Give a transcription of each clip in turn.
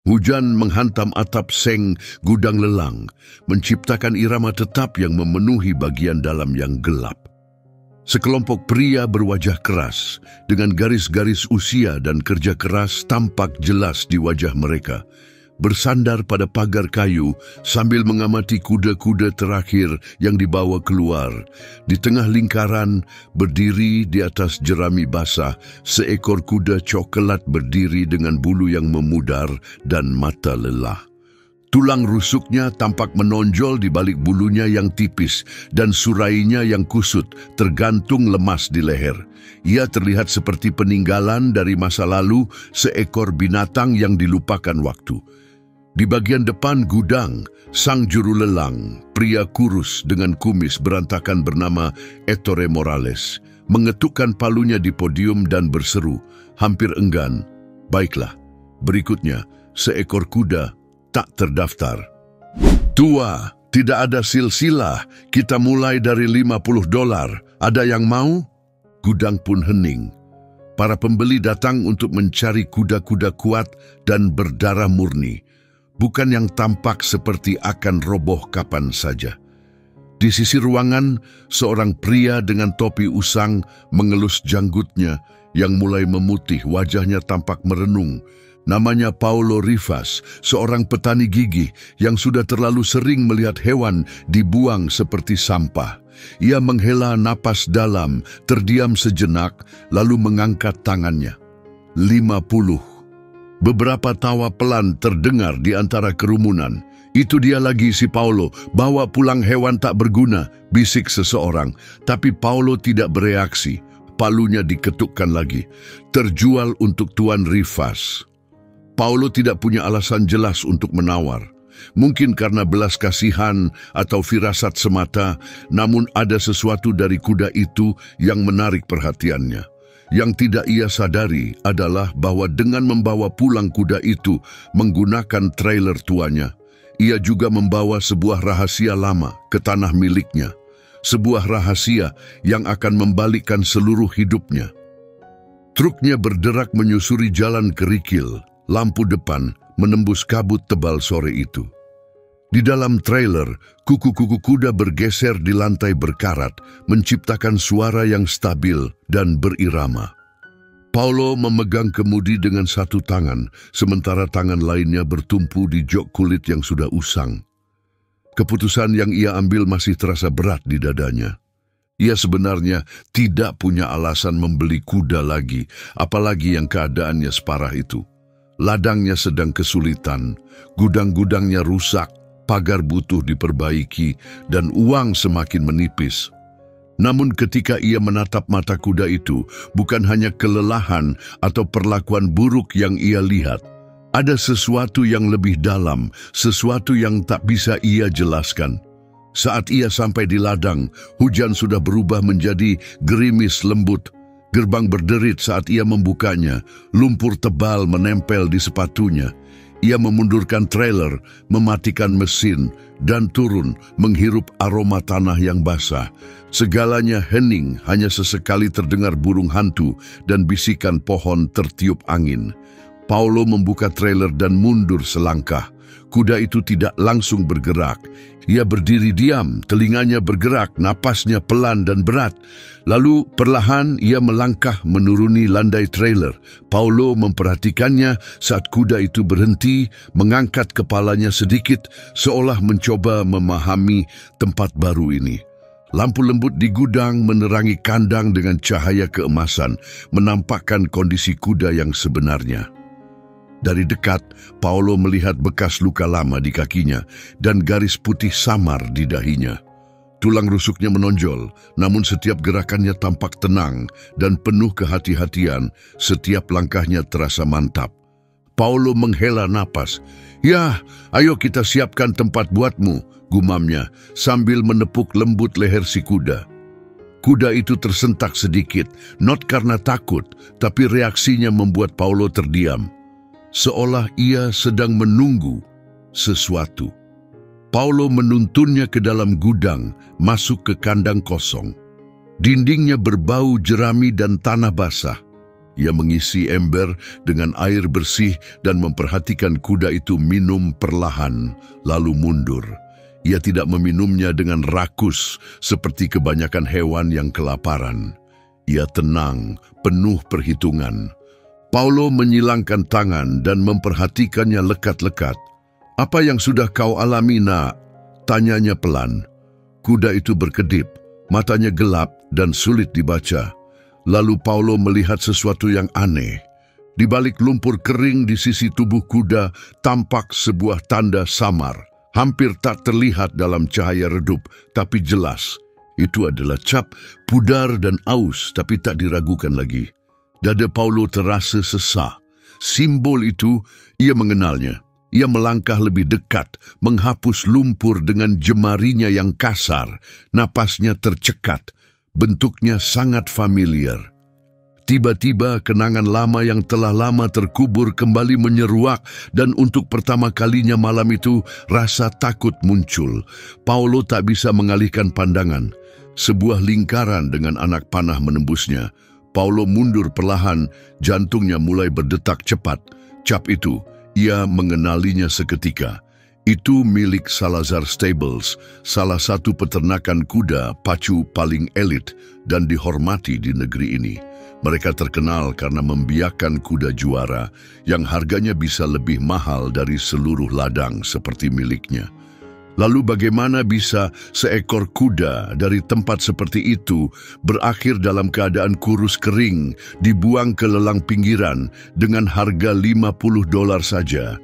Hujan menghantam atap seng gudang lelang, menciptakan irama tetap yang memenuhi bagian dalam yang gelap. Sekelompok pria berwajah keras, dengan garis-garis usia dan kerja keras tampak jelas di wajah mereka, bersandar pada pagar kayu sambil mengamati kuda-kuda terakhir yang dibawa keluar. Di tengah lingkaran, berdiri di atas jerami basah, seekor kuda coklat berdiri dengan bulu yang memudar dan mata lelah. Tulang rusuknya tampak menonjol di balik bulunya yang tipis dan surainya yang kusut tergantung lemas di leher. Ia terlihat seperti peninggalan dari masa lalu, seekor binatang yang dilupakan waktu. Di bagian depan gudang, sang juru lelang, pria kurus dengan kumis berantakan bernama Ettore Morales, mengetukkan palunya di podium dan berseru, hampir enggan, "Baiklah, berikutnya seekor kuda tak terdaftar." "Tua, tidak ada silsilah, kita mulai dari $50. Ada yang mau?" Gudang pun hening. Para pembeli datang untuk mencari kuda-kuda kuat dan berdarah murni, bukan yang tampak seperti akan roboh kapan saja. Di sisi ruangan, seorang pria dengan topi usang mengelus janggutnya yang mulai memutih, wajahnya tampak merenung. Namanya Paulo Rivas, seorang petani gigih yang sudah terlalu sering melihat hewan dibuang seperti sampah. Ia menghela napas dalam, terdiam sejenak, lalu mengangkat tangannya. 50. Beberapa tawa pelan terdengar di antara kerumunan. "Itu dia lagi si Paulo, bawa pulang hewan tak berguna," bisik seseorang. Tapi Paulo tidak bereaksi. Palunya diketukkan lagi. "Terjual untuk Tuan Rivas." Paulo tidak punya alasan jelas untuk menawar. Mungkin karena belas kasihan atau firasat semata, namun ada sesuatu dari kuda itu yang menarik perhatiannya. Yang tidak ia sadari adalah bahwa dengan membawa pulang kuda itu menggunakan trailer tuanya, ia juga membawa sebuah rahasia lama ke tanah miliknya. Sebuah rahasia yang akan membalikkan seluruh hidupnya. Truknya berderak menyusuri jalan kerikil. Lampu depan menembus kabut tebal sore itu. Di dalam trailer, kuku-kuku kuda bergeser di lantai berkarat, menciptakan suara yang stabil dan berirama. Paulo memegang kemudi dengan satu tangan, sementara tangan lainnya bertumpu di jok kulit yang sudah usang. Keputusan yang ia ambil masih terasa berat di dadanya. Ia sebenarnya tidak punya alasan membeli kuda lagi, apalagi yang keadaannya separah itu. Ladangnya sedang kesulitan, gudang-gudangnya rusak, pagar butuh diperbaiki, dan uang semakin menipis. Namun ketika ia menatap mata kuda itu, bukan hanya kelelahan atau perlakuan buruk yang ia lihat. Ada sesuatu yang lebih dalam, sesuatu yang tak bisa ia jelaskan. Saat ia sampai di ladang, hujan sudah berubah menjadi gerimis lembut. Gerbang berderit saat ia membukanya, lumpur tebal menempel di sepatunya. Ia memundurkan trailer, mematikan mesin, dan turun menghirup aroma tanah yang basah. Segalanya hening, hanya sesekali terdengar burung hantu dan bisikan pohon tertiup angin. Paulo membuka trailer dan mundur selangkah. Kuda itu tidak langsung bergerak. Ia berdiri diam, telinganya bergerak, napasnya pelan dan berat. Lalu perlahan ia melangkah menuruni landai trailer. Paulo memperhatikannya saat kuda itu berhenti, mengangkat kepalanya sedikit, seolah mencoba memahami tempat baru ini. Lampu lembut di gudang menerangi kandang dengan cahaya keemasan, menampakkan kondisi kuda yang sebenarnya. Dari dekat, Paulo melihat bekas luka lama di kakinya dan garis putih samar di dahinya. Tulang rusuknya menonjol, namun setiap gerakannya tampak tenang dan penuh kehati-hatian. Setiap langkahnya terasa mantap. Paulo menghela napas. "Ya, ayo kita siapkan tempat buatmu," gumamnya sambil menepuk lembut leher si kuda. Kuda itu tersentak sedikit, not karena takut, tapi reaksinya membuat Paulo terdiam. Seolah ia sedang menunggu sesuatu. Paulo menuntunnya ke dalam gudang, masuk ke kandang kosong. Dindingnya berbau jerami dan tanah basah. Ia mengisi ember dengan air bersih dan memperhatikan kuda itu minum perlahan, lalu mundur. Ia tidak meminumnya dengan rakus seperti kebanyakan hewan yang kelaparan. Ia tenang, penuh perhitungan. Paulo menyilangkan tangan dan memperhatikannya lekat-lekat. "Apa yang sudah kau alami, nak?" tanyanya pelan. Kuda itu berkedip, matanya gelap dan sulit dibaca. Lalu Paulo melihat sesuatu yang aneh. Di balik lumpur kering di sisi tubuh kuda tampak sebuah tanda samar. Hampir tak terlihat dalam cahaya redup, tapi jelas. Itu adalah cap, pudar dan aus, tapi tak diragukan lagi. Dada Paulo terasa sesak. Simbol itu, ia mengenalnya. Ia melangkah lebih dekat, menghapus lumpur dengan jemarinya yang kasar. Napasnya tercekat. Bentuknya sangat familiar. Tiba-tiba kenangan lama yang telah lama terkubur kembali menyeruak dan untuk pertama kalinya malam itu rasa takut muncul. Paulo tak bisa mengalihkan pandangan. Sebuah lingkaran dengan anak panah menembusnya. Paulo mundur perlahan, jantungnya mulai berdetak cepat. Cap itu, ia mengenalinya seketika. Itu milik Salazar Stables, salah satu peternakan kuda pacu paling elit dan dihormati di negeri ini. Mereka terkenal karena membiarkan kuda juara yang harganya bisa lebih mahal dari seluruh ladang seperti miliknya. Lalu bagaimana bisa seekor kuda dari tempat seperti itu berakhir dalam keadaan kurus kering, dibuang ke lelang pinggiran dengan harga $50 saja?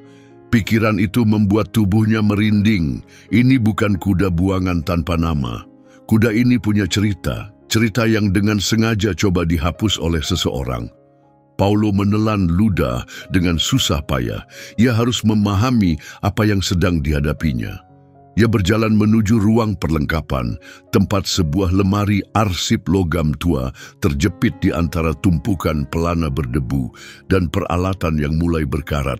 Pikiran itu membuat tubuhnya merinding. Ini bukan kuda buangan tanpa nama. Kuda ini punya cerita yang dengan sengaja coba dihapus oleh seseorang. Paulo menelan ludah dengan susah payah. Ia harus memahami apa yang sedang dihadapinya. Ia berjalan menuju ruang perlengkapan, tempat sebuah lemari arsip logam tua terjepit di antara tumpukan pelana berdebu dan peralatan yang mulai berkarat.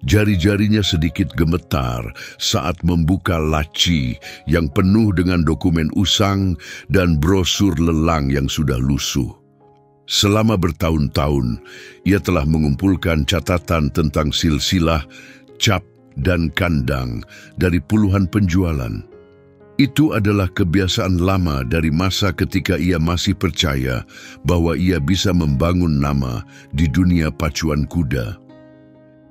Jari-jarinya sedikit gemetar saat membuka laci yang penuh dengan dokumen usang dan brosur lelang yang sudah lusuh. Selama bertahun-tahun, ia telah mengumpulkan catatan tentang silsilah, cap, dan kandang dari puluhan penjualan. Itu adalah kebiasaan lama dari masa ketika ia masih percaya bahwa ia bisa membangun nama di dunia pacuan kuda.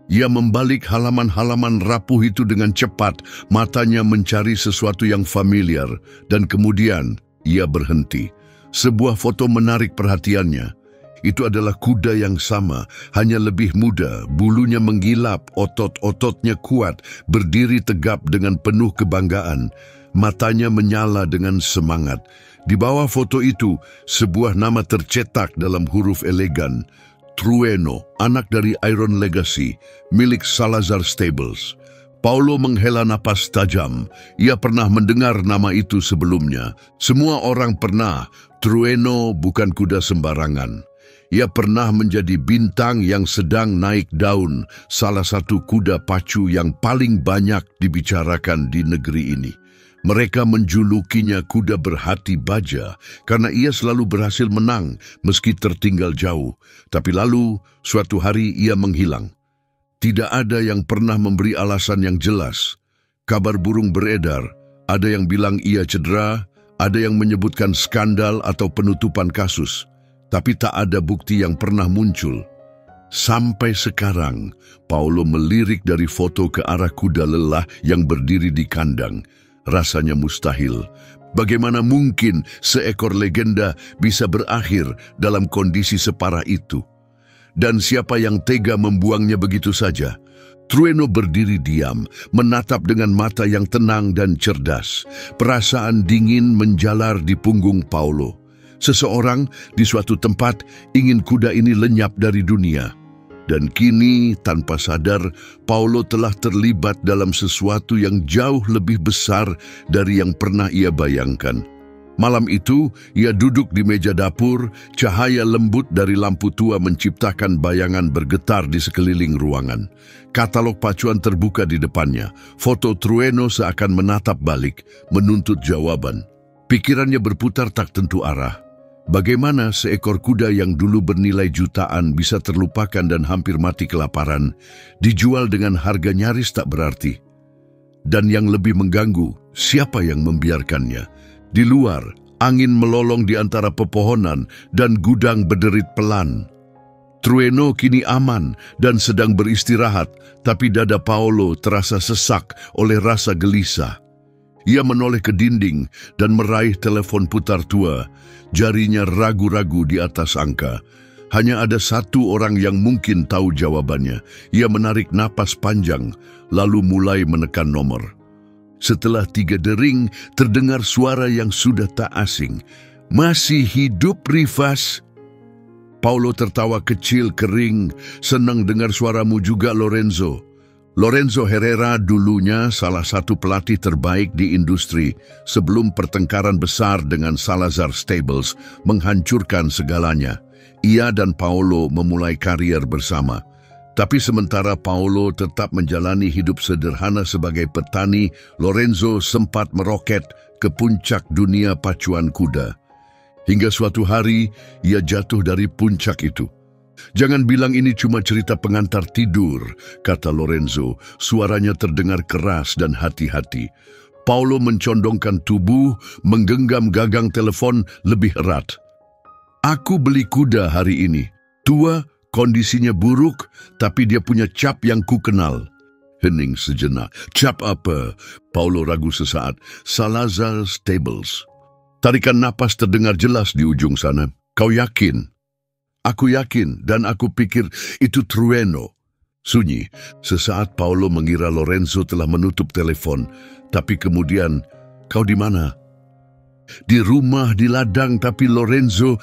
Ia membalik halaman-halaman rapuh itu dengan cepat, matanya mencari sesuatu yang familiar, dan kemudian ia berhenti. Sebuah foto menarik perhatiannya. Itu adalah kuda yang sama, hanya lebih muda, bulunya menggilap, otot-ototnya kuat, berdiri tegap dengan penuh kebanggaan. Matanya menyala dengan semangat. Di bawah foto itu, sebuah nama tercetak dalam huruf elegan. Trueno, anak dari Iron Legacy, milik Salazar Stables. Paulo menghela napas tajam. Ia pernah mendengar nama itu sebelumnya. Semua orang pernah. Trueno bukan kuda sembarangan. Ia pernah menjadi bintang yang sedang naik daun, salah satu kuda pacu yang paling banyak dibicarakan di negeri ini. Mereka menjulukinya kuda berhati baja karena ia selalu berhasil menang meski tertinggal jauh. Tapi lalu, suatu hari ia menghilang. Tidak ada yang pernah memberi alasan yang jelas. Kabar burung beredar, ada yang bilang ia cedera, ada yang menyebutkan skandal atau penutupan kasus. Tapi tak ada bukti yang pernah muncul. Sampai sekarang, Paulo melirik dari foto ke arah kuda lelah yang berdiri di kandang. Rasanya mustahil. Bagaimana mungkin seekor legenda bisa berakhir dalam kondisi separah itu? Dan siapa yang tega membuangnya begitu saja? Trueno berdiri diam, menatap dengan mata yang tenang dan cerdas. Perasaan dingin menjalar di punggung Paulo. Seseorang di suatu tempat ingin kuda ini lenyap dari dunia. Dan kini, tanpa sadar, Paulo telah terlibat dalam sesuatu yang jauh lebih besar dari yang pernah ia bayangkan. Malam itu, ia duduk di meja dapur, cahaya lembut dari lampu tua menciptakan bayangan bergetar di sekeliling ruangan. Katalog pacuan terbuka di depannya. Foto Trueno seakan menatap balik, menuntut jawaban. Pikirannya berputar tak tentu arah. Bagaimana seekor kuda yang dulu bernilai jutaan bisa terlupakan dan hampir mati kelaparan, dijual dengan harga nyaris tak berarti? Dan yang lebih mengganggu, siapa yang membiarkannya? Di luar, angin melolong di antara pepohonan dan gudang berderit pelan. Trueno kini aman dan sedang beristirahat, tapi dada Paolo terasa sesak oleh rasa gelisah. Ia menoleh ke dinding dan meraih telepon putar tua. Jarinya ragu-ragu di atas angka. Hanya ada satu orang yang mungkin tahu jawabannya. Ia menarik napas panjang, lalu mulai menekan nomor. Setelah 3 dering, terdengar suara yang sudah tak asing. "Masih hidup, Rivas?" Paolo tertawa kecil kering, senang dengar suaramu juga, Lorenzo. Lorenzo Herrera dulunya salah satu pelatih terbaik di industri sebelum pertengkaran besar dengan Salazar Stables menghancurkan segalanya. Ia dan Paolo memulai karier bersama. Tapi sementara Paolo tetap menjalani hidup sederhana sebagai petani, Lorenzo sempat meroket ke puncak dunia pacuan kuda. Hingga suatu hari, ia jatuh dari puncak itu. "Jangan bilang ini cuma cerita pengantar tidur," kata Lorenzo. Suaranya terdengar keras dan hati-hati. Paolo mencondongkan tubuh, menggenggam gagang telepon lebih erat. "Aku beli kuda hari ini. Tua, kondisinya buruk, tapi dia punya cap yang ku kenal." Hening sejenak. "Cap apa?" Paolo ragu sesaat. "Salazar Stables." Tarikan napas terdengar jelas di ujung sana. "Kau yakin?" "Aku yakin, dan aku pikir itu Trueno." Sunyi. Sesaat Paolo mengira Lorenzo telah menutup telepon. Tapi kemudian, "Kau di mana?" "Di rumah, di ladang, tapi Lorenzo..."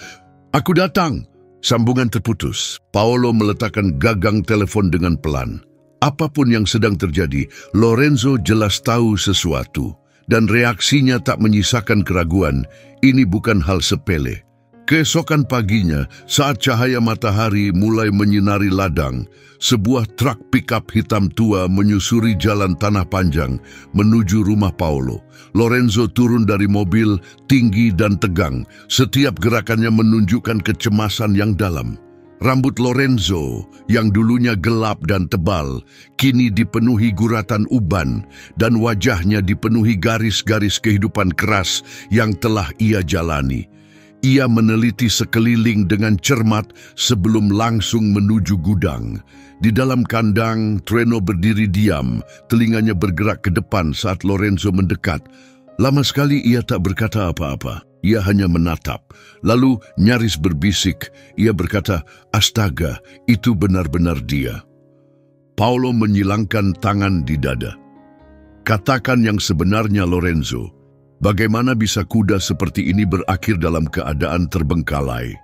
"Aku datang." Sambungan terputus. Paolo meletakkan gagang telepon dengan pelan. Apapun yang sedang terjadi, Lorenzo jelas tahu sesuatu. Dan reaksinya tak menyisakan keraguan. Ini bukan hal sepele. Keesokan paginya, saat cahaya matahari mulai menyinari ladang, sebuah truk pickup hitam tua menyusuri jalan tanah panjang menuju rumah Paolo. Lorenzo turun dari mobil, tinggi dan tegang. Setiap gerakannya menunjukkan kecemasan yang dalam. Rambut Lorenzo, yang dulunya gelap dan tebal, kini dipenuhi guratan uban, dan wajahnya dipenuhi garis-garis kehidupan keras yang telah ia jalani. Ia meneliti sekeliling dengan cermat sebelum langsung menuju gudang. Di dalam kandang, Trueno berdiri diam, telinganya bergerak ke depan saat Lorenzo mendekat. Lama sekali ia tak berkata apa-apa. Ia hanya menatap. Lalu nyaris berbisik, ia berkata, "Astaga, itu benar-benar dia." Paolo menyilangkan tangan di dada. "Katakan yang sebenarnya, Lorenzo. Bagaimana bisa kuda seperti ini berakhir dalam keadaan terbengkalai?"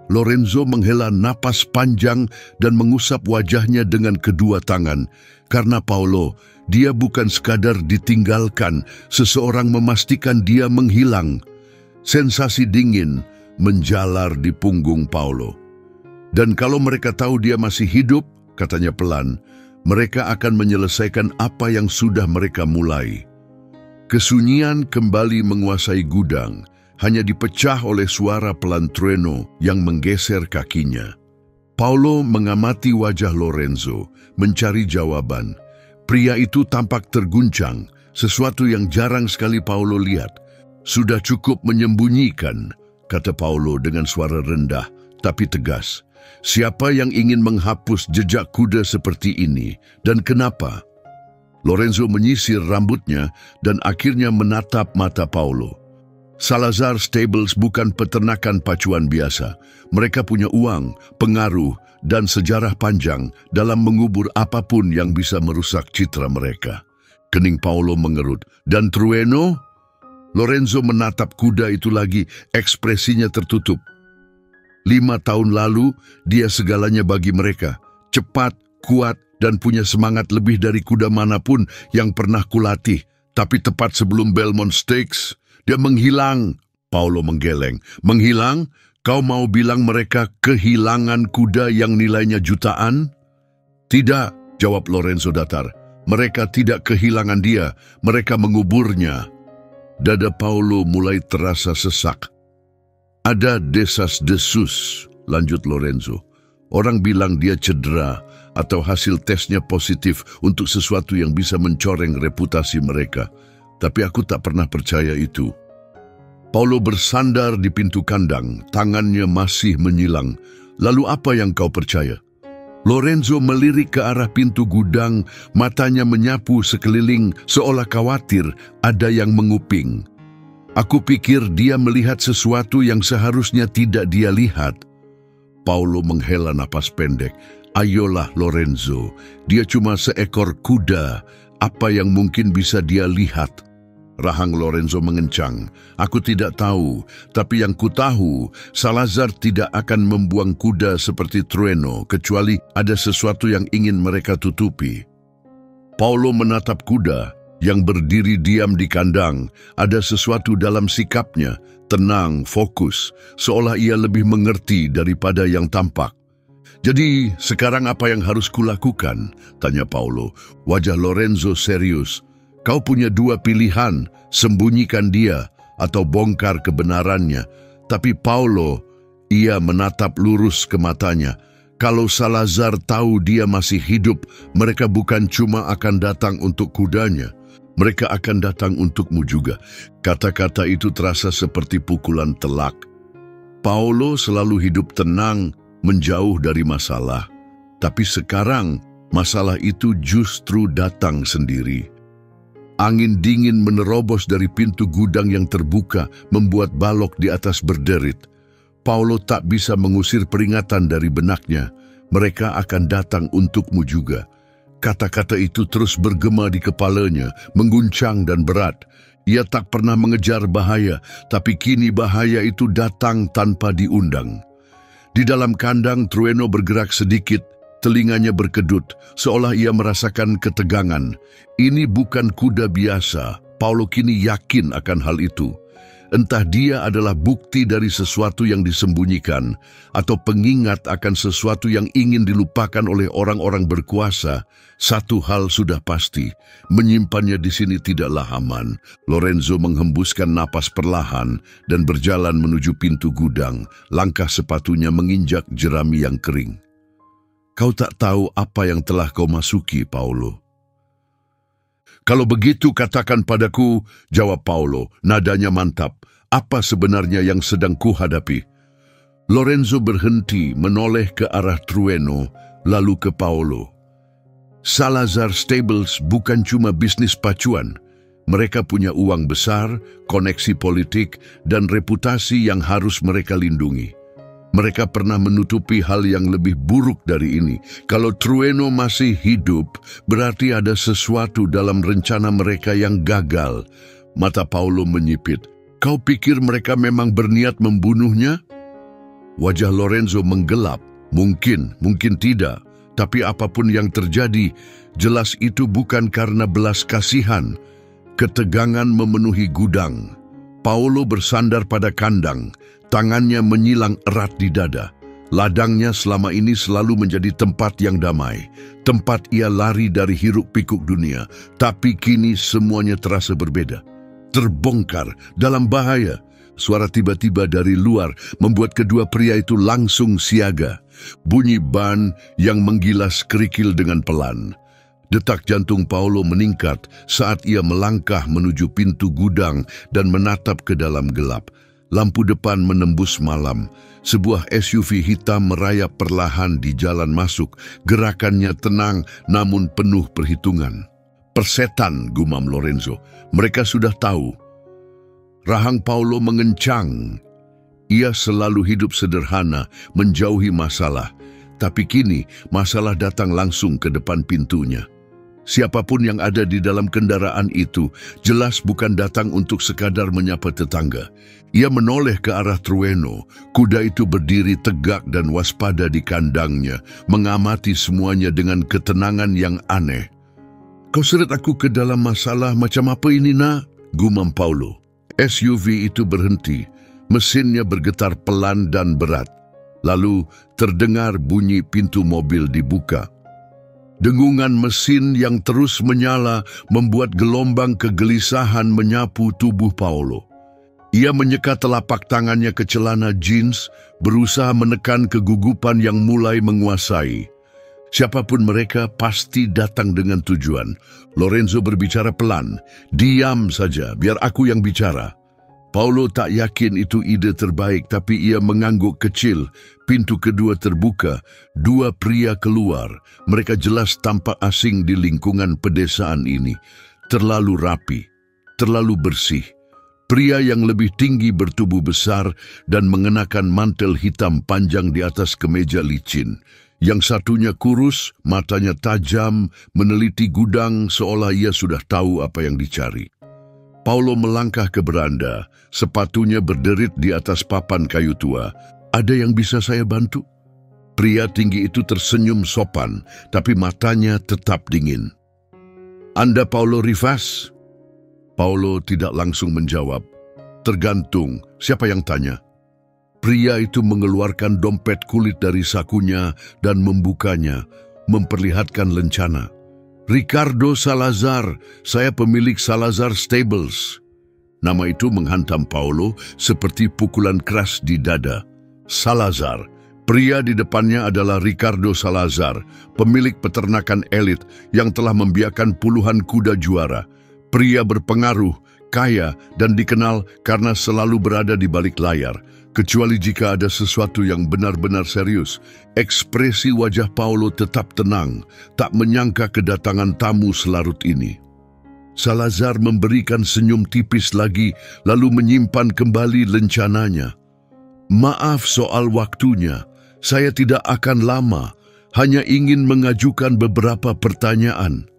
Lorenzo menghela napas panjang dan mengusap wajahnya dengan kedua tangan. Karena Paolo, dia bukan sekadar ditinggalkan, seseorang memastikan dia menghilang. Sensasi dingin menjalar di punggung Paolo. "Dan kalau mereka tahu dia masih hidup," katanya pelan, "mereka akan menyelesaikan apa yang sudah mereka mulai." Kesunyian kembali menguasai gudang, hanya dipecah oleh suara pelan Trueno yang menggeser kakinya. Paolo mengamati wajah Lorenzo, mencari jawaban. Pria itu tampak terguncang, sesuatu yang jarang sekali Paolo lihat. "Sudah cukup menyembunyikan," kata Paolo dengan suara rendah, tapi tegas. "Siapa yang ingin menghapus jejak kuda seperti ini, dan kenapa?" Lorenzo menyisir rambutnya dan akhirnya menatap mata Paolo. "Salazar Stables bukan peternakan pacuan biasa. Mereka punya uang, pengaruh, dan sejarah panjang dalam mengubur apapun yang bisa merusak citra mereka." Kening Paolo mengerut. "Dan Trueno?" Lorenzo menatap kuda itu lagi, ekspresinya tertutup. 5 tahun lalu, dia segalanya bagi mereka. Cepat, kuat, dan punya semangat lebih dari kuda manapun yang pernah kulatih. Tapi tepat sebelum Belmont Stakes, dia menghilang." Paolo menggeleng. "Menghilang? Kau mau bilang mereka kehilangan kuda yang nilainya jutaan?" "Tidak," jawab Lorenzo datar. "Mereka tidak kehilangan dia, mereka menguburnya." Dada Paolo mulai terasa sesak. Ada desas-desus, lanjut Lorenzo. Orang bilang dia cedera atau hasil tesnya positif untuk sesuatu yang bisa mencoreng reputasi mereka. Tapi aku tak pernah percaya itu. Paulo bersandar di pintu kandang, tangannya masih menyilang. Lalu apa yang kau percaya? Lorenzo melirik ke arah pintu gudang, matanya menyapu sekeliling seolah khawatir ada yang menguping. Aku pikir dia melihat sesuatu yang seharusnya tidak dia lihat. Paulo menghela napas pendek. Ayolah Lorenzo, dia cuma seekor kuda. Apa yang mungkin bisa dia lihat? Rahang Lorenzo mengencang. Aku tidak tahu, tapi yang ku tahu, Salazar tidak akan membuang kuda seperti Trueno, kecuali ada sesuatu yang ingin mereka tutupi. Paulo menatap kuda yang berdiri diam di kandang. Ada sesuatu dalam sikapnya, tenang, fokus, seolah ia lebih mengerti daripada yang tampak. Jadi, sekarang apa yang harus kulakukan? Tanya Paulo. Wajah Lorenzo serius. Kau punya dua pilihan, sembunyikan dia atau bongkar kebenarannya. Tapi Paulo, ia menatap lurus ke matanya. Kalau Salazar tahu dia masih hidup, mereka bukan cuma akan datang untuk kudanya. Mereka akan datang untukmu juga. Kata-kata itu terasa seperti pukulan telak. Paulo selalu hidup tenang, menjauh dari masalah. Tapi sekarang, masalah itu justru datang sendiri. Angin dingin menerobos dari pintu gudang yang terbuka, membuat balok di atas berderit. Paulo tak bisa mengusir peringatan dari benaknya. Mereka akan datang untukmu juga. Kata-kata itu terus bergema di kepalanya, mengguncang dan berat. Ia tak pernah mengejar bahaya, tapi kini bahaya itu datang tanpa diundang. Di dalam kandang, Trueno bergerak sedikit, telinganya berkedut, seolah ia merasakan ketegangan. Ini bukan kuda biasa. Paulo kini yakin akan hal itu. Entah dia adalah bukti dari sesuatu yang disembunyikan, atau pengingat akan sesuatu yang ingin dilupakan oleh orang-orang berkuasa. Satu hal sudah pasti, menyimpannya di sini tidaklah aman. Lorenzo menghembuskan napas perlahan dan berjalan menuju pintu gudang. Langkah sepatunya menginjak jerami yang kering. Kau tak tahu apa yang telah kau masuki, Paulo. Kalau begitu katakan padaku, jawab Paulo, nadanya mantap. Apa sebenarnya yang sedang kuhadapi? Lorenzo berhenti menoleh ke arah Trueno, lalu ke Paulo. Salazar Stables bukan cuma bisnis pacuan. Mereka punya uang besar, koneksi politik, dan reputasi yang harus mereka lindungi. Mereka pernah menutupi hal yang lebih buruk dari ini. Kalau Trueno masih hidup, berarti ada sesuatu dalam rencana mereka yang gagal. Mata Paulo menyipit. Kau pikir mereka memang berniat membunuhnya? Wajah Lorenzo menggelap. Mungkin tidak. Tapi apapun yang terjadi, jelas itu bukan karena belas kasihan. Ketegangan memenuhi gudang. Paulo bersandar pada kandang. Tangannya menyilang erat di dada. Ladangnya selama ini selalu menjadi tempat yang damai. Tempat ia lari dari hiruk-pikuk dunia. Tapi kini semuanya terasa berbeda. Terbongkar, dalam bahaya. Suara tiba-tiba dari luar membuat kedua pria itu langsung siaga. Bunyi ban yang menggilas kerikil dengan pelan. Detak jantung Paulo meningkat saat ia melangkah menuju pintu gudang dan menatap ke dalam gelap. Lampu depan menembus malam. Sebuah SUV hitam merayap perlahan di jalan masuk. Gerakannya tenang namun penuh perhitungan. Persetan, gumam Lorenzo. Mereka sudah tahu. Rahang Paulo mengencang. Ia selalu hidup sederhana, menjauhi masalah. Tapi kini masalah datang langsung ke depan pintunya. Siapapun yang ada di dalam kendaraan itu jelas bukan datang untuk sekadar menyapa tetangga. Ia menoleh ke arah Trueno. Kuda itu berdiri tegak dan waspada di kandangnya, mengamati semuanya dengan ketenangan yang aneh. Kau seret aku ke dalam masalah macam apa ini, nak? Gumam Paulo. SUV itu berhenti. Mesinnya bergetar pelan dan berat. Lalu terdengar bunyi pintu mobil dibuka. Dengungan mesin yang terus menyala membuat gelombang kegelisahan menyapu tubuh Paulo. Ia menyeka telapak tangannya ke celana jeans, berusaha menekan kegugupan yang mulai menguasai. Siapapun mereka pasti datang dengan tujuan. Lorenzo berbicara pelan. Diam saja, biar aku yang bicara. Paulo tak yakin itu ide terbaik, tapi ia mengangguk kecil. Pintu kedua terbuka. Dua pria keluar. Mereka jelas tampak asing di lingkungan pedesaan ini. Terlalu rapi, terlalu bersih. Pria yang lebih tinggi bertubuh besar dan mengenakan mantel hitam panjang di atas kemeja licin. Yang satunya kurus, matanya tajam, meneliti gudang seolah ia sudah tahu apa yang dicari. Paulo melangkah ke beranda, sepatunya berderit di atas papan kayu tua. Ada yang bisa saya bantu? Pria tinggi itu tersenyum sopan, tapi matanya tetap dingin. Anda Paulo Rivas? Paulo tidak langsung menjawab. Tergantung, siapa yang tanya? Pria itu mengeluarkan dompet kulit dari sakunya dan membukanya, memperlihatkan lencana. Ricardo Salazar, saya pemilik Salazar Stables. Nama itu menghantam Paulo seperti pukulan keras di dada. Salazar. Pria di depannya adalah Ricardo Salazar, pemilik peternakan elit yang telah membiarkan puluhan kuda juara. Pria berpengaruh, kaya, dan dikenal karena selalu berada di balik layar. Kecuali jika ada sesuatu yang benar-benar serius. Ekspresi wajah Paulo tetap tenang, tak menyangka kedatangan tamu selarut ini. Salazar memberikan senyum tipis lagi, lalu menyimpan kembali lencananya. Maaf soal waktunya, saya tidak akan lama, hanya ingin mengajukan beberapa pertanyaan.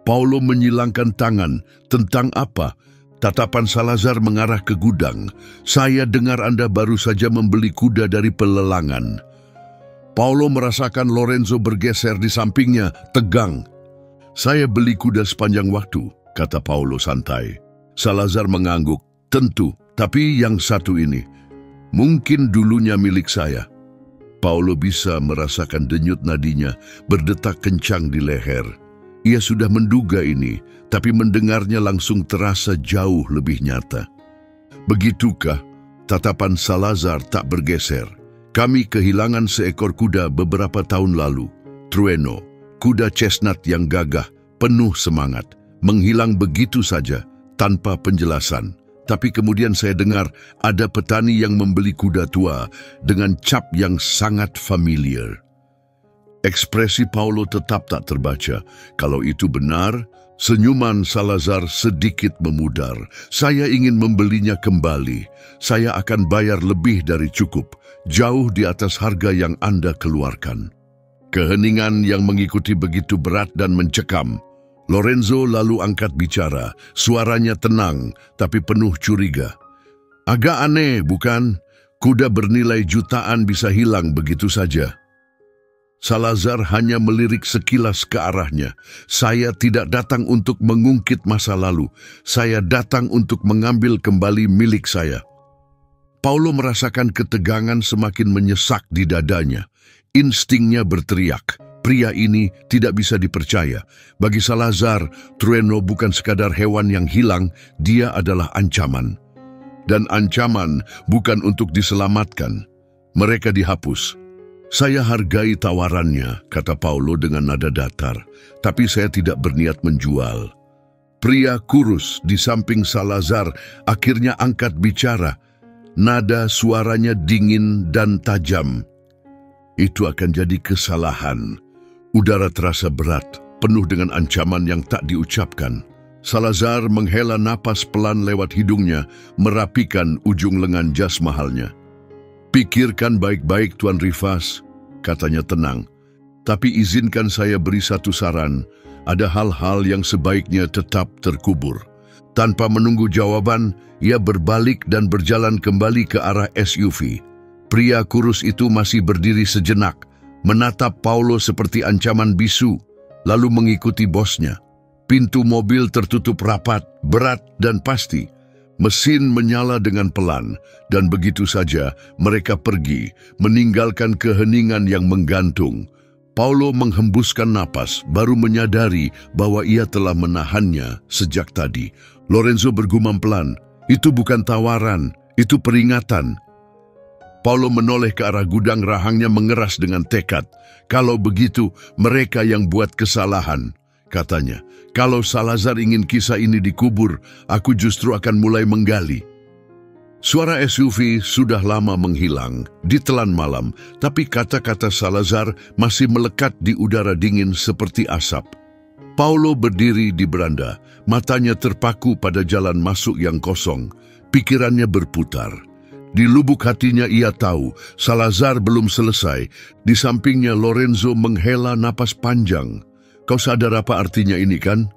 Paulo menyilangkan tangan. Tentang apa? Tatapan Salazar mengarah ke gudang. Saya dengar Anda baru saja membeli kuda dari pelelangan. Paulo merasakan Lorenzo bergeser di sampingnya, tegang. Saya beli kuda sepanjang waktu, kata Paulo santai. Salazar mengangguk. Tentu, tapi yang satu ini, mungkin dulunya milik saya. Paulo bisa merasakan denyut nadinya berdetak kencang di leher. Ia sudah menduga ini, tapi mendengarnya langsung terasa jauh lebih nyata. Begitukah? Tatapan Salazar tak bergeser. Kami kehilangan seekor kuda beberapa tahun lalu. Trueno, kuda chestnut yang gagah, penuh semangat, menghilang begitu saja, tanpa penjelasan. Tapi kemudian saya dengar ada petani yang membeli kuda tua dengan cap yang sangat familiar. Ekspresi Paulo tetap tak terbaca. Kalau itu benar, senyuman Salazar sedikit memudar. Saya ingin membelinya kembali. Saya akan bayar lebih dari cukup, jauh di atas harga yang Anda keluarkan. Keheningan yang mengikuti begitu berat dan mencekam. Lorenzo lalu angkat bicara. Suaranya tenang, tapi penuh curiga. Agak aneh, bukan? Kuda bernilai jutaan bisa hilang begitu saja. Salazar hanya melirik sekilas ke arahnya. Saya tidak datang untuk mengungkit masa lalu. Saya datang untuk mengambil kembali milik saya. Paulo merasakan ketegangan semakin menyesak di dadanya. Instingnya berteriak. Pria ini tidak bisa dipercaya. Bagi Salazar, Trueno bukan sekadar hewan yang hilang, dia adalah ancaman. Dan ancaman bukan untuk diselamatkan. Mereka dihapus. Saya hargai tawarannya, kata Paulo dengan nada datar, tapi saya tidak berniat menjual. Pria kurus di samping Salazar akhirnya angkat bicara. Nada suaranya dingin dan tajam. Itu akan jadi kesalahan. Udara terasa berat, penuh dengan ancaman yang tak diucapkan. Salazar menghela napas pelan lewat hidungnya, merapikan ujung lengan jas mahalnya. Pikirkan baik-baik, Tuan Rivas, katanya tenang. Tapi izinkan saya beri satu saran. Ada hal-hal yang sebaiknya tetap terkubur. Tanpa menunggu jawaban, ia berbalik dan berjalan kembali ke arah SUV. Pria kurus itu masih berdiri sejenak, menatap Paulo seperti ancaman bisu, lalu mengikuti bosnya. Pintu mobil tertutup rapat, berat dan pasti. Mesin menyala dengan pelan, dan begitu saja mereka pergi, meninggalkan keheningan yang menggantung. Paulo menghembuskan napas, baru menyadari bahwa ia telah menahannya sejak tadi. Lorenzo bergumam pelan, Itu bukan tawaran, itu peringatan. Paulo menoleh ke arah gudang, rahangnya mengeras dengan tekad. Kalau begitu, mereka yang buat kesalahan, katanya. Kalau Salazar ingin kisah ini dikubur, aku justru akan mulai menggali. Suara SUV sudah lama menghilang, ditelan malam, tapi kata-kata Salazar masih melekat di udara dingin seperti asap. Paulo berdiri di beranda, matanya terpaku pada jalan masuk yang kosong, pikirannya berputar. Di lubuk hatinya ia tahu, Salazar belum selesai. Di sampingnya Lorenzo menghela napas panjang. Kau sadar apa artinya ini kan?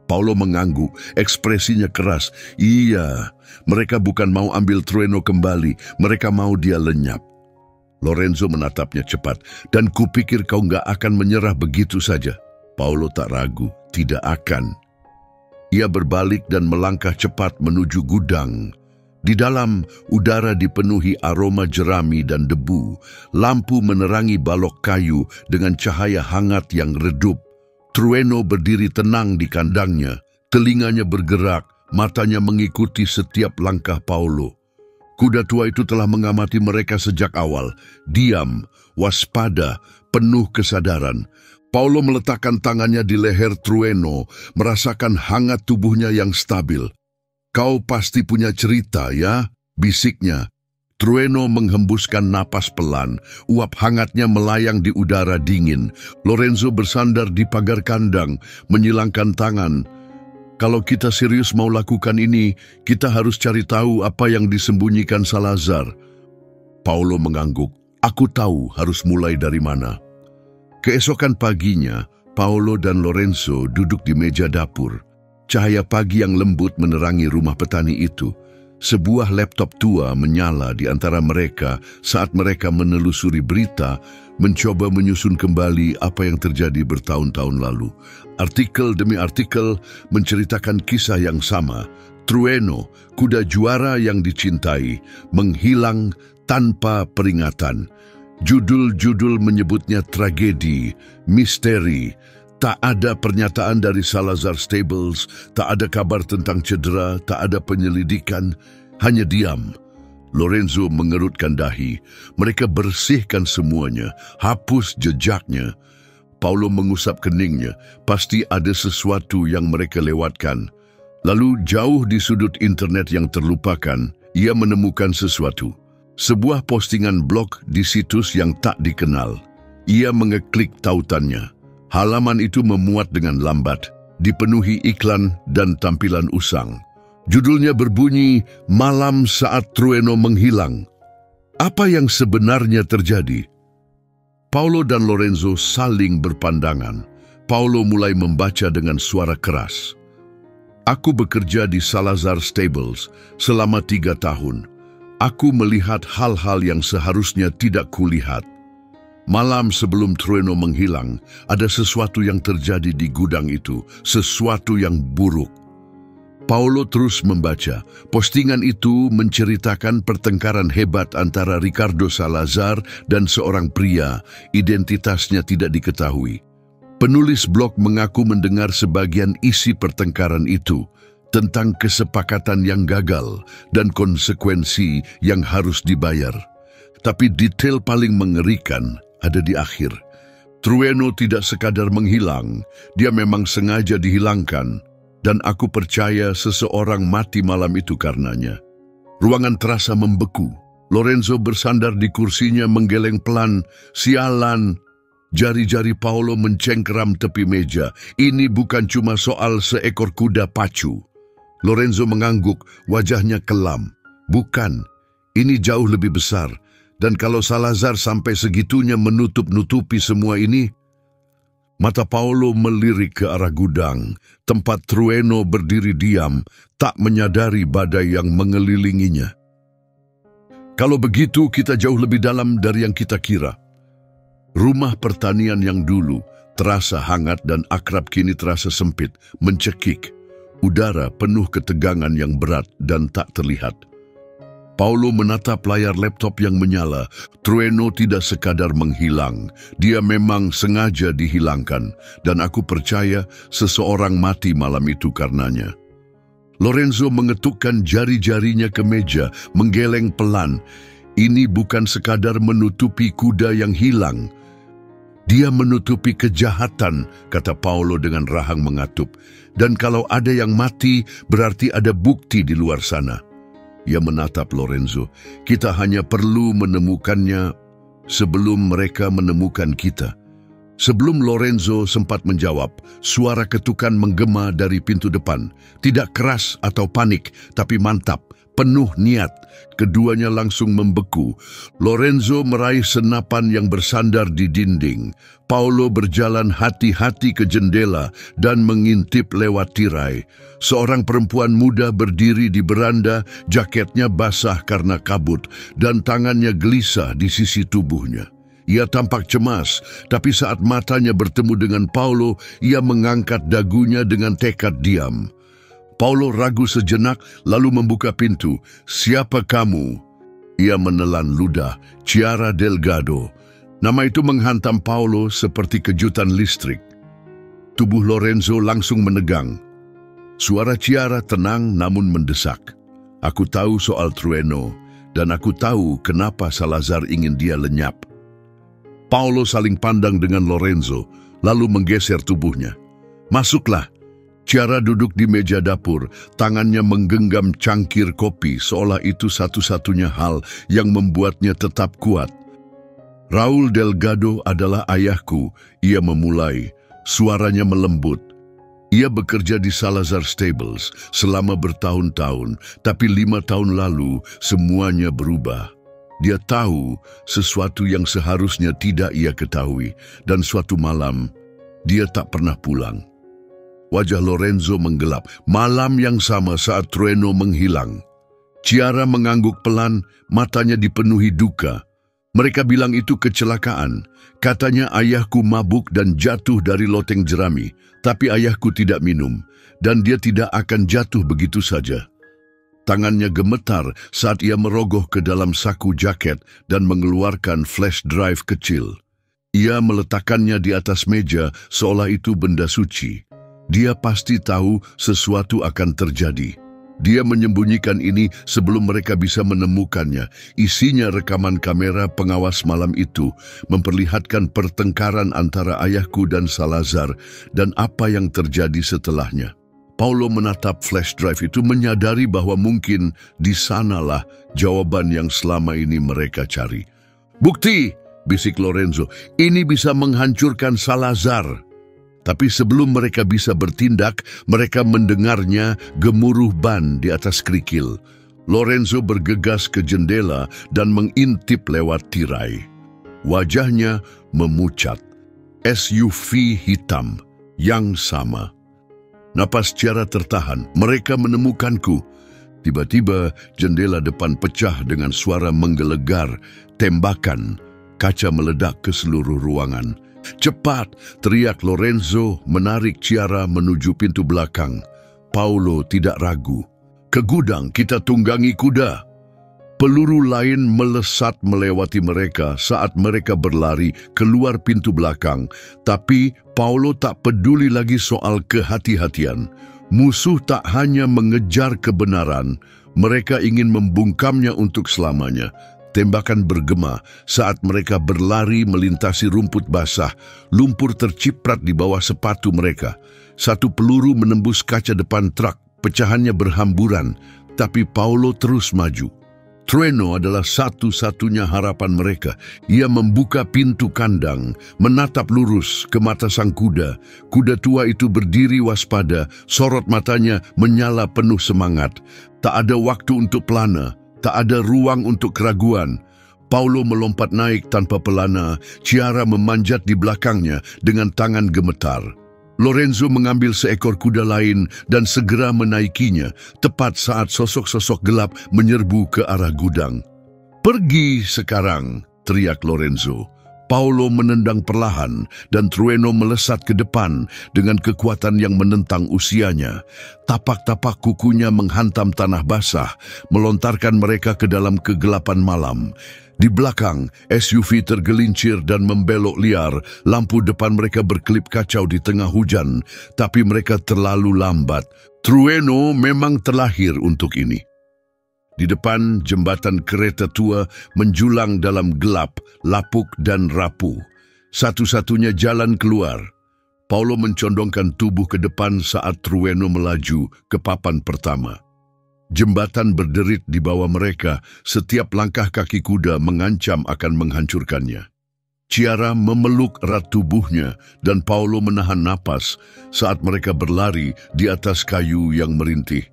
Paulo mengangguk, ekspresinya keras. Iya, mereka bukan mau ambil Trueno kembali, mereka mau dia lenyap. Lorenzo menatapnya cepat, dan kupikir kau nggak akan menyerah begitu saja. Paulo tak ragu, tidak akan. Ia berbalik dan melangkah cepat menuju gudang. Di dalam, udara dipenuhi aroma jerami dan debu. Lampu menerangi balok kayu dengan cahaya hangat yang redup. Trueno berdiri tenang di kandangnya. Telinganya bergerak, matanya mengikuti setiap langkah Paulo. Kuda tua itu telah mengamati mereka sejak awal. Diam, waspada, penuh kesadaran. Paulo meletakkan tangannya di leher Trueno, merasakan hangat tubuhnya yang stabil. Kau pasti punya cerita, ya? Bisiknya. Trueno menghembuskan napas pelan. Uap hangatnya melayang di udara dingin. Lorenzo bersandar di pagar kandang, menyilangkan tangan. Kalau kita serius mau lakukan ini, kita harus cari tahu apa yang disembunyikan Salazar. Paulo mengangguk. Aku tahu harus mulai dari mana. Keesokan paginya, Paulo dan Lorenzo duduk di meja dapur. Cahaya pagi yang lembut menerangi rumah petani itu. Sebuah laptop tua menyala di antara mereka saat mereka menelusuri berita, mencoba menyusun kembali apa yang terjadi bertahun-tahun lalu. Artikel demi artikel menceritakan kisah yang sama. Trueno, kuda juara yang dicintai, menghilang tanpa peringatan. Judul-judul menyebutnya tragedi, misteri. Tak ada pernyataan dari Salazar Stables, tak ada kabar tentang cedera, tak ada penyelidikan, hanya diam. Lorenzo mengerutkan dahi. Mereka bersihkan semuanya, hapus jejaknya. Paulo mengusap keningnya, pasti ada sesuatu yang mereka lewatkan. Lalu jauh di sudut internet yang terlupakan, ia menemukan sesuatu. Sebuah postingan blog di situs yang tak dikenal. Ia mengeklik tautannya. Halaman itu memuat dengan lambat, dipenuhi iklan dan tampilan usang. Judulnya berbunyi, Malam Saat Trueno Menghilang. Apa yang sebenarnya terjadi? Paulo dan Lorenzo saling berpandangan. Paulo mulai membaca dengan suara keras. Aku bekerja di Salazar Stables selama 3 tahun. Aku melihat hal-hal yang seharusnya tidak kulihat. Malam sebelum Trueno menghilang, ada sesuatu yang terjadi di gudang itu, sesuatu yang buruk. Paulo terus membaca. Postingan itu menceritakan pertengkaran hebat antara Ricardo Salazar dan seorang pria, identitasnya tidak diketahui. Penulis blog mengaku mendengar sebagian isi pertengkaran itu, tentang kesepakatan yang gagal dan konsekuensi yang harus dibayar. Tapi detail paling mengerikan ada di akhir. Trueno tidak sekadar menghilang, dia memang sengaja dihilangkan, dan aku percaya seseorang mati malam itu karenanya. Ruangan terasa membeku. Lorenzo bersandar di kursinya menggeleng pelan. Sialan! Jari-jari Paulo mencengkeram tepi meja. Ini bukan cuma soal seekor kuda pacu. Lorenzo mengangguk, wajahnya kelam. Bukan, ini jauh lebih besar. Dan kalau Salazar sampai segitunya menutup-nutupi semua ini, mata Paulo melirik ke arah gudang, tempat Trueno berdiri diam, tak menyadari badai yang mengelilinginya. Kalau begitu, kita jauh lebih dalam dari yang kita kira. Rumah pertanian yang dulu terasa hangat dan akrab kini terasa sempit, mencekik. Udara penuh ketegangan yang berat dan tak terlihat. Paulo menatap layar laptop yang menyala. Trueno tidak sekadar menghilang. Dia memang sengaja dihilangkan. Dan aku percaya seseorang mati malam itu karenanya. Lorenzo mengetukkan jari-jarinya ke meja, menggeleng pelan. Ini bukan sekadar menutupi kuda yang hilang. Dia menutupi kejahatan, kata Paulo dengan rahang mengatup. Dan kalau ada yang mati, berarti ada bukti di luar sana. Ia menatap Lorenzo. Kita hanya perlu menemukannya sebelum mereka menemukan kita. Sebelum Lorenzo sempat menjawab, suara ketukan menggema dari pintu depan. Tidak keras atau panik, tapi mantap, penuh niat. Keduanya langsung membeku. Lorenzo meraih senapan yang bersandar di dinding. Paulo berjalan hati-hati ke jendela dan mengintip lewat tirai. Seorang perempuan muda berdiri di beranda, jaketnya basah karena kabut, dan tangannya gelisah di sisi tubuhnya. Ia tampak cemas, tapi saat matanya bertemu dengan Paulo, ia mengangkat dagunya dengan tekad diam. Paulo ragu sejenak, lalu membuka pintu. "Siapa kamu?" Ia menelan ludah, "Chiara Delgado." Nama itu menghantam Paulo seperti kejutan listrik. Tubuh Lorenzo langsung menegang. Suara Chiara tenang namun mendesak. "Aku tahu soal Trueno, dan aku tahu kenapa Salazar ingin dia lenyap." Paulo saling pandang dengan Lorenzo, lalu menggeser tubuhnya. "Masuklah." Chiara duduk di meja dapur, tangannya menggenggam cangkir kopi seolah itu satu-satunya hal yang membuatnya tetap kuat. "Raul Delgado adalah ayahku," ia memulai, suaranya melembut. "Ia bekerja di Salazar Stables selama bertahun-tahun, tapi 5 tahun lalu semuanya berubah. Dia tahu sesuatu yang seharusnya tidak ia ketahui, dan suatu malam dia tak pernah pulang." Wajah Lorenzo menggelap. Malam yang sama saat Trueno menghilang. Chiara mengangguk pelan, matanya dipenuhi duka. "Mereka bilang itu kecelakaan. Katanya ayahku mabuk dan jatuh dari loteng jerami, tapi ayahku tidak minum, dan dia tidak akan jatuh begitu saja." Tangannya gemetar saat ia merogoh ke dalam saku jaket dan mengeluarkan flash drive kecil. Ia meletakkannya di atas meja seolah itu benda suci. Dia pasti tahu sesuatu akan terjadi. Dia menyembunyikan ini sebelum mereka bisa menemukannya. Isinya rekaman kamera pengawas malam itu, memperlihatkan pertengkaran antara ayahku dan Salazar dan apa yang terjadi setelahnya. Paulo menatap flash drive itu, menyadari bahwa mungkin di sanalah jawaban yang selama ini mereka cari. "Bukti!" bisik Lorenzo. "Ini bisa menghancurkan Salazar." Tapi sebelum mereka bisa bertindak, mereka mendengarnya gemuruh ban di atas kerikil. Lorenzo bergegas ke jendela dan mengintip lewat tirai. Wajahnya memucat. SUV hitam yang sama. Napas Chiara tertahan. "Mereka menemukanku." Tiba-tiba jendela depan pecah dengan suara menggelegar. Tembakan. Kaca meledak ke seluruh ruangan. "Cepat!" teriak Lorenzo, menarik Chiara menuju pintu belakang. Paulo tidak ragu. "Ke gudang, kita tunggangi kuda." Peluru lain melesat melewati mereka saat mereka berlari keluar pintu belakang. Tapi Paulo tak peduli lagi soal kehati-hatian. Musuh tak hanya mengejar kebenaran, mereka ingin membungkamnya untuk selamanya. Tembakan bergema saat mereka berlari melintasi rumput basah. Lumpur terciprat di bawah sepatu mereka. Satu peluru menembus kaca depan truk. Pecahannya berhamburan, tapi Paulo terus maju. Trueno adalah satu-satunya harapan mereka. Ia membuka pintu kandang, menatap lurus ke mata sang kuda. Kuda tua itu berdiri waspada, sorot matanya menyala penuh semangat. Tak ada waktu untuk pelana. Tak ada ruang untuk keraguan. Paulo melompat naik tanpa pelana. Chiara memanjat di belakangnya dengan tangan gemetar. Lorenzo mengambil seekor kuda lain dan segera menaikinya, tepat saat sosok-sosok gelap menyerbu ke arah gudang. "Pergi sekarang!" teriak Lorenzo. Paulo menendang perlahan dan Trueno melesat ke depan dengan kekuatan yang menentang usianya. Tapak-tapak kukunya menghantam tanah basah, melontarkan mereka ke dalam kegelapan malam. Di belakang, SUV tergelincir dan membelok liar. Lampu depan mereka berkelip kacau di tengah hujan, tapi mereka terlalu lambat. Trueno memang terlahir untuk ini. Di depan, jembatan kereta tua menjulang dalam gelap, lapuk dan rapuh. Satu-satunya jalan keluar. Paulo mencondongkan tubuh ke depan saat Trueno melaju ke papan pertama. Jembatan berderit di bawah mereka, setiap langkah kaki kuda mengancam akan menghancurkannya. Chiara memeluk erat tubuhnya dan Paulo menahan napas saat mereka berlari di atas kayu yang merintih.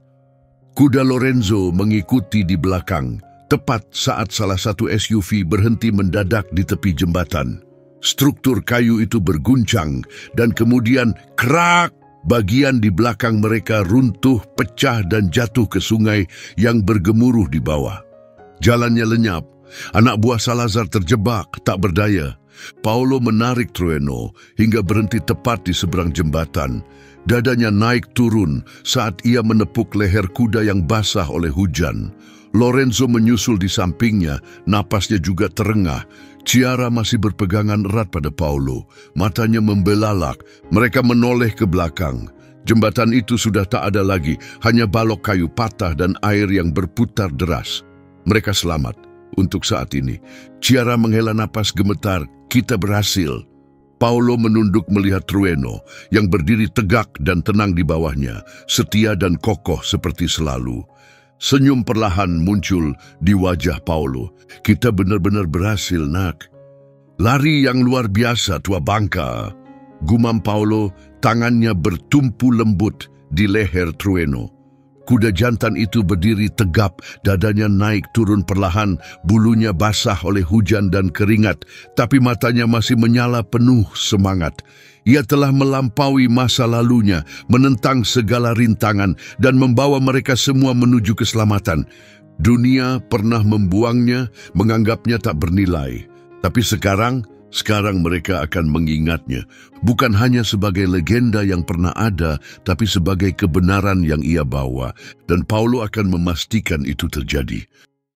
Kuda Lorenzo mengikuti di belakang, tepat saat salah satu SUV berhenti mendadak di tepi jembatan. Struktur kayu itu berguncang dan kemudian krak, bagian di belakang mereka runtuh, pecah dan jatuh ke sungai yang bergemuruh di bawah. Jalannya lenyap, anak buah Salazar terjebak, tak berdaya. Paulo menarik Trueno hingga berhenti tepat di seberang jembatan. Dadanya naik turun saat ia menepuk leher kuda yang basah oleh hujan. Lorenzo menyusul di sampingnya, napasnya juga terengah. Chiara masih berpegangan erat pada Paulo, matanya membelalak. Mereka menoleh ke belakang. Jembatan itu sudah tak ada lagi, hanya balok kayu patah dan air yang berputar deras. Mereka selamat untuk saat ini. Chiara menghela napas gemetar, kita berhasil. Paulo menunduk melihat Trueno yang berdiri tegak dan tenang di bawahnya, setia dan kokoh seperti selalu. Senyum perlahan muncul di wajah Paulo. Kita benar-benar berhasil, nak. Lari yang luar biasa, tua bangka. Gumam Paulo, tangannya bertumpu lembut di leher Trueno. Kuda jantan itu berdiri tegap, dadanya naik turun perlahan, bulunya basah oleh hujan dan keringat, tapi matanya masih menyala penuh semangat. Ia telah melampaui masa lalunya, menentang segala rintangan, dan membawa mereka semua menuju keselamatan. Dunia pernah membuangnya, menganggapnya tak bernilai. Tapi sekarang mereka akan mengingatnya, bukan hanya sebagai legenda yang pernah ada, tapi sebagai kebenaran yang ia bawa. Dan Paulo akan memastikan itu terjadi.